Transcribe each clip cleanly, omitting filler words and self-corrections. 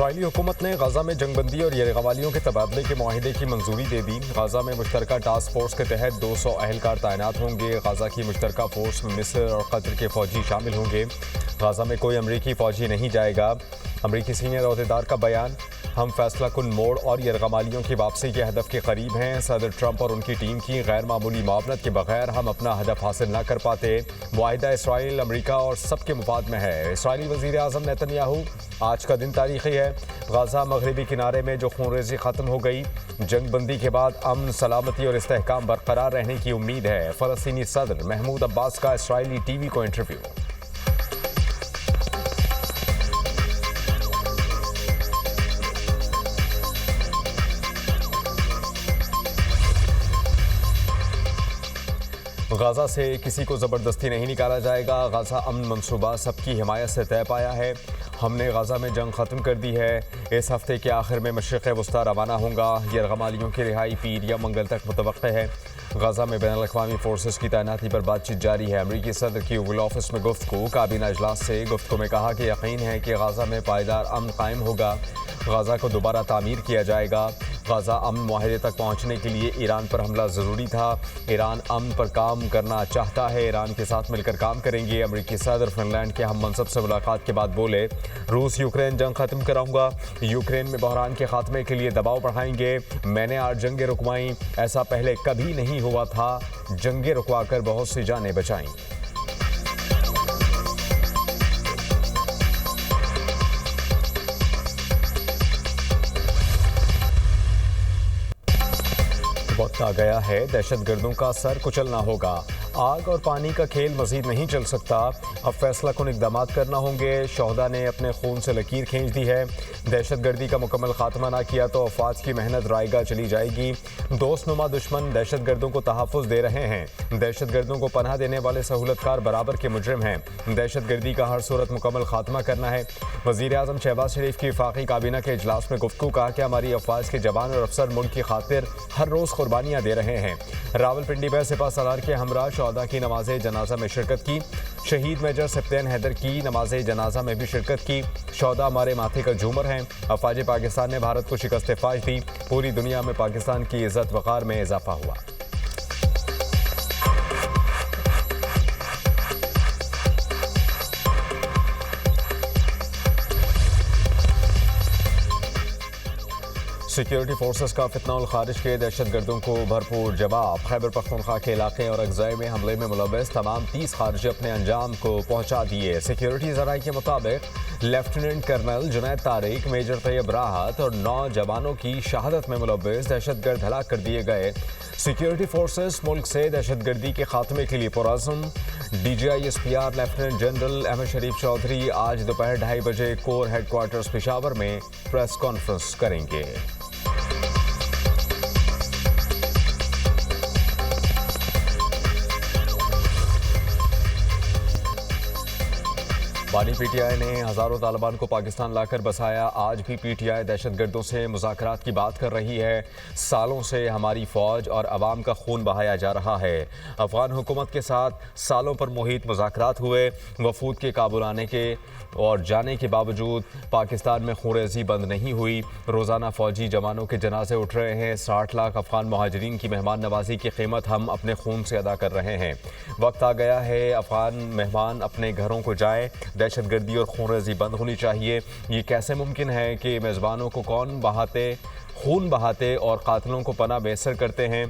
Israeli हुकूमत ने Gaza में जंगबंदी और यरगवालियों के तबादले के मुआहिदे की मंजूरी दे दी। गाजा में मुश्तरका टास्क फोर्स के तहत 200 अहलकार तैनात होंगे। गाजा की मुश्तरका फोर्स में मिस्र और कतर के फौजी शामिल होंगे। गाजा में कोई अमरीकी फौजी नहीं जाएगा। अमरीकी सीनियर अहदेदार का बयान, हम फैसला कुन मोड़ और यरगमालियों की वापसी के हदफ के करीब हैं। सदर ट्रंप और उनकी टीम की गैर मामूली मुआवनत के बगैर हम अपना हदफ हासिल न कर पाते। मुआहिदा इसराइल, अमरीका और सबके मुफाद में है। इसराइली वज़ीर आज़म नेतन्याहू, आज का दिन तारीखी है। गाजा मगरबी किनारे में जो खूनरेज़ी ख़त्म हो गई, जंगबंदी के बाद अमन, सलामती और इस्तेहकाम बरकरार रहने की उम्मीद है। फ़लस्तीनी सदर महमूद अब्बास का इसराइली टीवी को इंटरव्यू। गाजा से किसी को ज़बरदस्ती नहीं निकाला जाएगा। गाजा अमन मंसूबा सबकी हिमायत से तय पाया है। हमने गाजा में जंग ख़त्म कर दी है। इस हफ्ते के आखिर में मशरिक़ वस्ता रवाना होगा। यरगमालियों की रिहाई पीर या मंगल तक मुतवक्किल है। गाजा में बैनुल अक़वामी फोर्सेस की तैनाती पर बातचीत जारी है। अमरीकी सदर की ओवल ऑफिस में गुफ्तगू। काबीना इजलास से गुफ्तगू में कहा कि यकीन है कि गाजा में पायदार अमन कायम होगा। गाजा को दोबारा तामीर किया जाएगा। गाजा अमन मुआहदे तक पहुँचने के लिए ईरान पर हमला ज़रूरी था। ईरान अमन पर काम करना चाहता है। ईरान के साथ मिलकर काम करेंगे। अमरीकी सदर फिनलैंड के हम मनसब से मुलाकात के बाद बोले, रूस यूक्रेन जंग ख़त्म कराऊंगा। यूक्रेन में बहरान के खात्मे के लिए दबाव बढ़ाएंगे। मैंने 8 जंगें रुकवाईं, ऐसा पहले कभी नहीं हुआ था। जंगें रुकवा कर बहुत सी जानें बचाईं। वक्त आ गया है, दहशतगर्दों का सर कुचलना होगा। आग और पानी का खेल मजीद नहीं चल सकता। अब फैसला कुन इक़दाम करना होंगे। शोहदा ने अपने खून से लकीर खींच दी है। दहशतगर्दी का मुकम्मल खात्मा ना किया तो अफवाज की मेहनत रायगा चली जाएगी। दोस्तनुमा दुश्मन दहशतगर्दों को तहफ़्फ़ुज़ दे रहे हैं। दहशतगर्दों को पनाह देने वाले सहूलतकार बराबर के मुजरिम हैं। दहशतगर्दी का हर सूरत मुकम्मल खात्मा करना है। वज़ीर आज़म शहबाज शरीफ की वफाकी काबीना के इजलास में गुफ्तगू, कहा कि हमारी अफवाज के जवान और अफसर मुल्क की खातिर हर रोज़ कुर्बानियाँ दे रहे हैं। रावलपिंडी में सिपा सलार के हमरा शोहदा की नमाज जनाजा में शिरकत की। शहीद मेजर सप्तान हैदर की नमाज जनाजा में भी शिरकत की। शोहदा हमारे माथे का झूमर हैं। अफवाज पाकिस्तान ने भारत को शिकस्त फाश दी। पूरी दुनिया में पाकिस्तान की इज्जत वक़ार में इजाफा हुआ। सिक्योरिटी फोर्सेस का फितनौल खारिज के दहशतगर्दों को भरपूर जवाब। खैबर पख्तूनख्वा के इलाके और अगज़ाई में हमले में मुलव्वस तमाम 30 खारजी अपने अंजाम को पहुंचा दिए। सिक्योरिटी ज़राए के मुताबिक lieutenant colonel Junaid Tariq, major Tayyab Rahat और 9 जवानों की शहादत में मुलव्वस दहशतगर्द हलाक कर दिए गए। सिक्योरिटी फोर्सेस मुल्क से दहशतगर्दी के खात्मे के लिए पुरअज़्म। DGISPR लेफ्टिनेंट जनरल अहमद शरीफ चौधरी आज दोपहर 2:30 बजे कोर हेडक्वार्टर्स पेशावर में प्रेस कॉन्फ्रेंस करेंगे। बानी PTI ने हज़ारों तालिबान को पाकिस्तान लाकर बसाया। आज भी PTI दहशतगर्दों से मुज़ाकरात की बात कर रही है। सालों से हमारी फ़ौज और अवाम का खून बहाया जा रहा है। अफ़गान हुकूमत के साथ सालों पर मुहित मुज़ाकरात हुए। वफूद के काबुल आने के और जाने के बावजूद पाकिस्तान में खूनरेज़ी बंद नहीं हुई। रोज़ाना फ़ौजी जवानों के जनाजे उठ रहे हैं। 60 लाख अफ़गान महाजरीन की मेहमान नवाजी की कीमत हम अपने खून से अदा कर रहे हैं। वक्त आ गया है अफ़गान मेहमान अपने घरों को जाएँ। दहशतगर्दी और खूनरेज़ी बंद होनी चाहिए। ये कैसे मुमकिन है कि मेज़बानों को खून बहाते और कातिलों को पनाह मैसर करते हैं।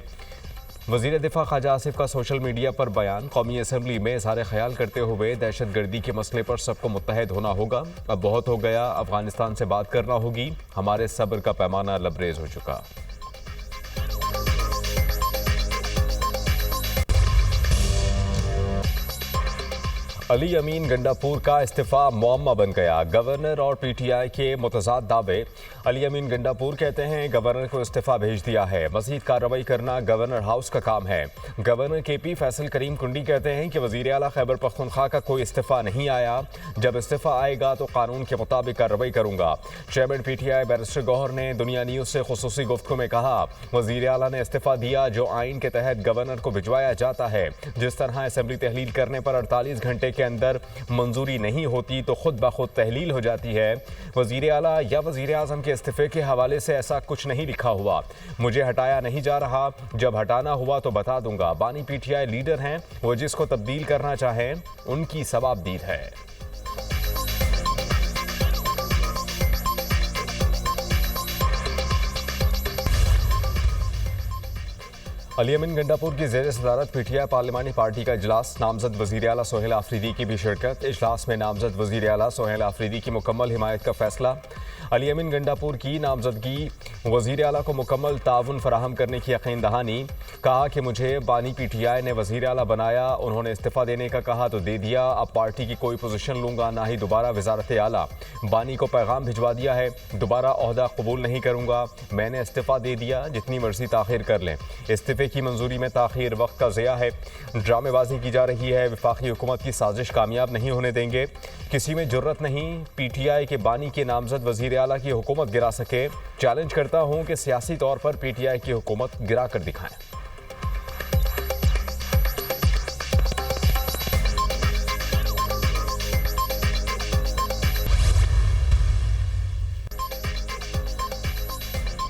वज़ीर दिफा ख्वाजा आसिफ का सोशल मीडिया पर बयान। कौमी असम्बली में इज़हार ख्याल करते हुए दहशतगर्दी के मसले पर सबको मुत्तहद होना होगा। अब बहुत हो गया, अफगानिस्तान से बात करना होगी। हमारे सब्र का पैमाना लबरेज हो चुका। अली अमीन गंडापुर का इस्तीफ़ा मुअम्मा बन गया। गवर्नर और PTI के मुतज़ाद दावे। अली अमीन गंडापुर कहते हैं गवर्नर को इस्तीफा भेज दिया है, मजीद कार्रवाई करना गवर्नर हाउस का काम है। गवर्नर केपी फैसल करीम कुंडी कहते हैं कि वजीर आला खैबर पख्तूनख्वा का कोई इस्तीफा नहीं आया, जब इस्तीफा आएगा तो कानून के मुताबिक कार्रवाई करूंगा। चेयरमैन पीटीआई बैरिस्टर गौहर ने दुनिया न्यूज से खुसूसी गुफ्तगू में कहा, वजीर आला ने इस्तीफा दिया जो आइन के तहत गवर्नर को भिजवाया जाता है। जिस तरह असेंबली तहलील करने पर 48 घंटे के अंदर मंजूरी नहीं होती तो खुद ब खुद तहलील हो जाती है। वजीर आला या वजीर आजम के इस्तीफे के हवाले से ऐसा कुछ नहीं लिखा हुआ, मुझे हटाया नहीं जा रहा, जब हटाना हुआ तो बता दूंगा। बानी पीटीआई लीडर हैं, वो जिसको तब्दील करना चाहें उनकी सवाबदीद है। अली अमीन गंडापुर की ज़ेर सदारत पीटीआई पार्लिमानी पार्टी का इजलास, नामजद वज़ीर आला सोहेल आफरीदी की भी शिरकत। इजलास में नामजद वज़ीर आला सोहेल आफरीदी की मुकम्मल हिमायत का फैसला। अली अमीन गंडापुर की नामजदगी वज़ीर आला को मुकम्मल ताउन फराहम करने की यकीन दहानी। कहा कि मुझे बानी पीटीआई ने वज़ीर आला बनाया, उन्होंने इस्तीफ़ा देने का कहा तो दे दिया, अब पार्टी की कोई पोजीशन लूँगा ना ही दोबारा वज़ारत आला। बानी को पैगाम भिजवा दिया है, दोबारा ओहदा कबूल नहीं करूँगा, मैंने इस्तीफ़ा दे दिया, जितनी मर्जी ताख़ीर कर लें। इस्तीफ़े की मंजूरी में ताख़ीर वक्त का ज़िया है, ड्रामेबाजी की जा रही है, वफाकी हुकूमत की साजिश कामयाब नहीं होने देंगे। किसी में जुर्रत नहीं पीटीआई के बानी के नामजद वज़ीर आला की हुकूमत गिरा सके। चैलेंज करता हूं कि सियासी तौर पर पीटीआई की हुकूमत गिरा कर दिखाएं।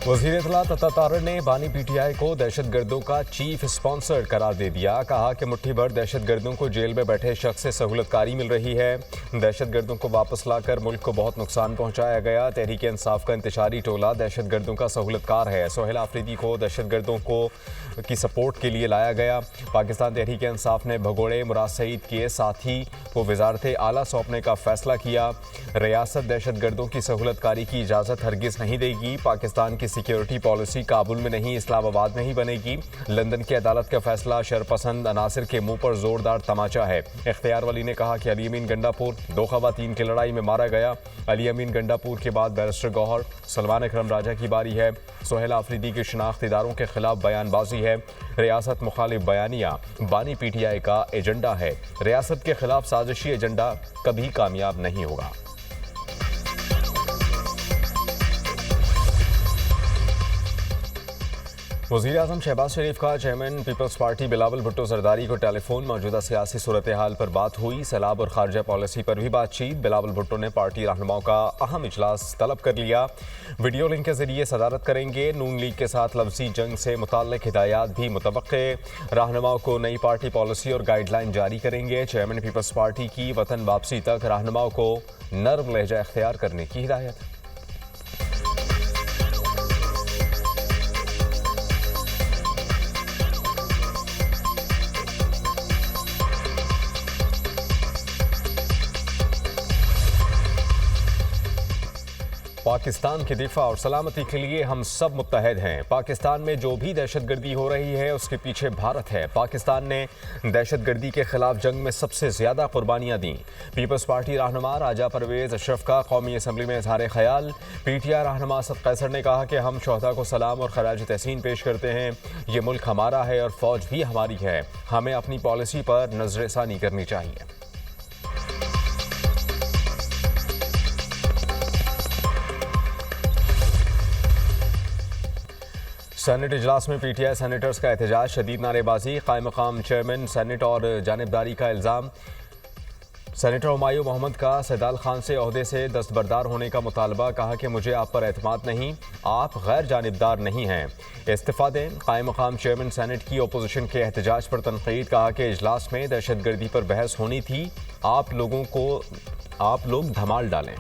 वज़ीर इत्तलात अता तारड़ ने बानी पीटीआई को दहशतगर्दों का चीफ स्पॉन्सर करार दे दिया। कहा कि मुट्ठी भर दहशतगर्दों को जेल में बैठे शख्स से सहूलतकारी मिल रही है। दहशतगर्दों को वापस लाकर मुल्क को बहुत नुकसान पहुंचाया गया। तहरीक इंसाफ का इंतशारी टोला दहशतगर्दों का सहूलतकार है। सोहेल आफरीदी को दहशतगर्दों की सपोर्ट के लिए लाया गया। पाकिस्तान तहरीक इंसाफ ने भगोड़े मुराद सईद के साथी को वजारत आला सौंपने का फैसला किया। रियासत दहशतगर्दों की सहूलतकारी की इजाज़त हरगिज़ नहीं देगी। पाकिस्तान की सिक्योरिटी पॉलिसी काबुल में नहीं, इस्लामाबाद में ही बनेगी। लंदन की अदालत का फैसला शरपसंद अनासिर के मुंह पर जोरदार तमाचा है। इख्तियार वली ने कहा कि अली अमीन गंडापुर 2 ख़वातीन की लड़ाई में मारा गया। अली अमीन गंडापुर के बाद बैरिस्टर गौहर, सलमान अकरम राजा की बारी है। सोहेल आफरीदी के शनाख्त इदारों के खिलाफ बयानबाजी है। रियासत मुखालिफ बयानिया बानी पीटीआई का एजेंडा है। रियासत के खिलाफ साजिशी एजेंडा कभी कामयाब नहीं होगा। वज़ीर आज़म शहबाज शरीफ का चेयरमैन पीपल्स पार्टी बिलावल भुट्टो जरदारी को टेलीफोन मौजूदा सियासी सूरत हाल पर बात हुई। सैलाब और खारजा पॉलिसी पर भी बातचीत। बिलावल भुट्टो ने पार्टी रहनुमाओं का अहम इजलास तलब कर लिया। वीडियो लिंक के जरिए सदारत करेंगे। नून लीग के साथ लफ्जी जंग से मुताल्लिक हिदायत भी मुतवक्के। रहनुमाओं को नई पार्टी पॉलिसी और गाइडलाइन जारी करेंगे। चेयरमैन पीपल्स पार्टी की वतन वापसी तक रहनुमाओं को नर्म लहजा इख्तियार करने की हिदायत। पाकिस्तान की दिफा और सलामती के लिए हम सब मुत्तहद हैं। पाकिस्तान में जो भी दहशतगर्दी हो रही है उसके पीछे भारत है। पाकिस्तान ने दहशतगर्दी के खिलाफ जंग में सबसे ज़्यादा कुर्बानियाँ दी। पीपल्स पार्टी रहनुमा राजा परवेज़ अशरफ का कौमी असम्बली में इजहार ख़याल। पीटीआई रहनुमा असद कैसर ने कहा कि हम शहदा को सलाम और खराज तहसीन पेश करते हैं। ये मुल्क हमारा है और फ़ौज भी हमारी है। हमें अपनी पॉलिसी पर नज़रसानी करनी चाहिए। सेनेट इजलास में पीटीआई सेनेटर्स का एहतजाज, शदीद नारेबाजी, कायम मकाम चेयरमैन सेनेट और जानिबदारी का इल्ज़ाम। सेनेटर हुमायूं मोहम्मद का सैदाल खान से ओहदे से दस्तबरदार होने का मुतालबा। कहा कि मुझे आप पर एतमाद नहीं, आप गैर जानिबदार नहीं हैं, इस्तीफ़ा दें। कायम मकाम चेयरमैन सेनेट की अपोजिशन के एहतजाज पर तनकीद। कहा कि इजलास में दहशतगर्दी पर बहस होनी थी, आप लोग धमाल डालें।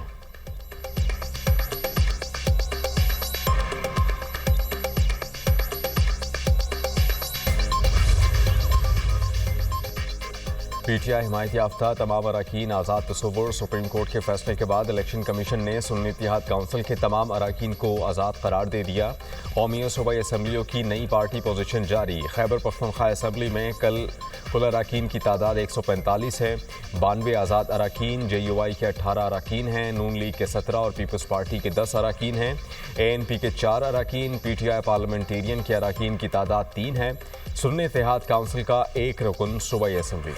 पीटीआई हिमायत याफ्ता तमाम अरकान आज़ाद तसव्वुर। सुप्रीम कोर्ट के फैसले के बाद इलेक्शन कमीशन ने सुन्नी इत्तेहाद काउंसिल के तमाम अरकान को आज़ाद करार दे दिया। कौमी और सूबाई असम्बलियों की नई पार्टी पोजीशन जारी। खैबर पख्तूनख्वा असम्बली में कल कुल अरकान की तादाद 145 है। 92 आज़ाद अरकान, JUI के 18 अरकान हैं, नून लीग के 17 और पीपल्स पार्टी के 10 अरकान हैं। ANP के 4 अरकान, PTI पार्लियामेंटेरियन के अरकान की तादाद 3 है। सुन्नी इत्तेहाद काउंसिल का एक रुकन सूबाई असम्बली।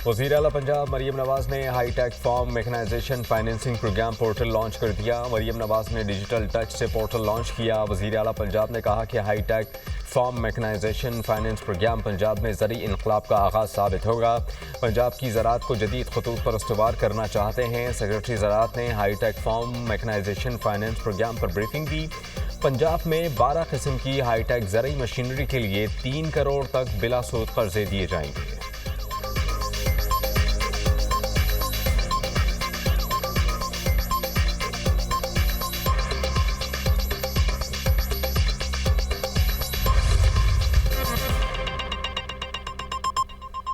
वज़ीर आला पंजाब मरियम नवाज ने hitech farm mechanisation financing programme portal launch कर दिया। मरियम नवाज ने डिजिटल टच से पोर्टल लॉन्च किया। वज़ीर आला पंजाब ने कहा कि hitech farm mechanisation finance programme Punjab में ज़री इनकलाब का आगाज़ साबित होगा। पंजाब की ज़राअत को जदीद खतूत पर इस्तवार करना चाहते हैं। सेक्रेटरी ज़राअत ने hitech farm mechanisation finance programme पर ब्रीफिंग दी। पंजाब में 12 किस्म की हाईटेक ज़रई मशीनरी के लिए 3 करोड़ तक बिला सूद कर्जे दिए जाएंगे।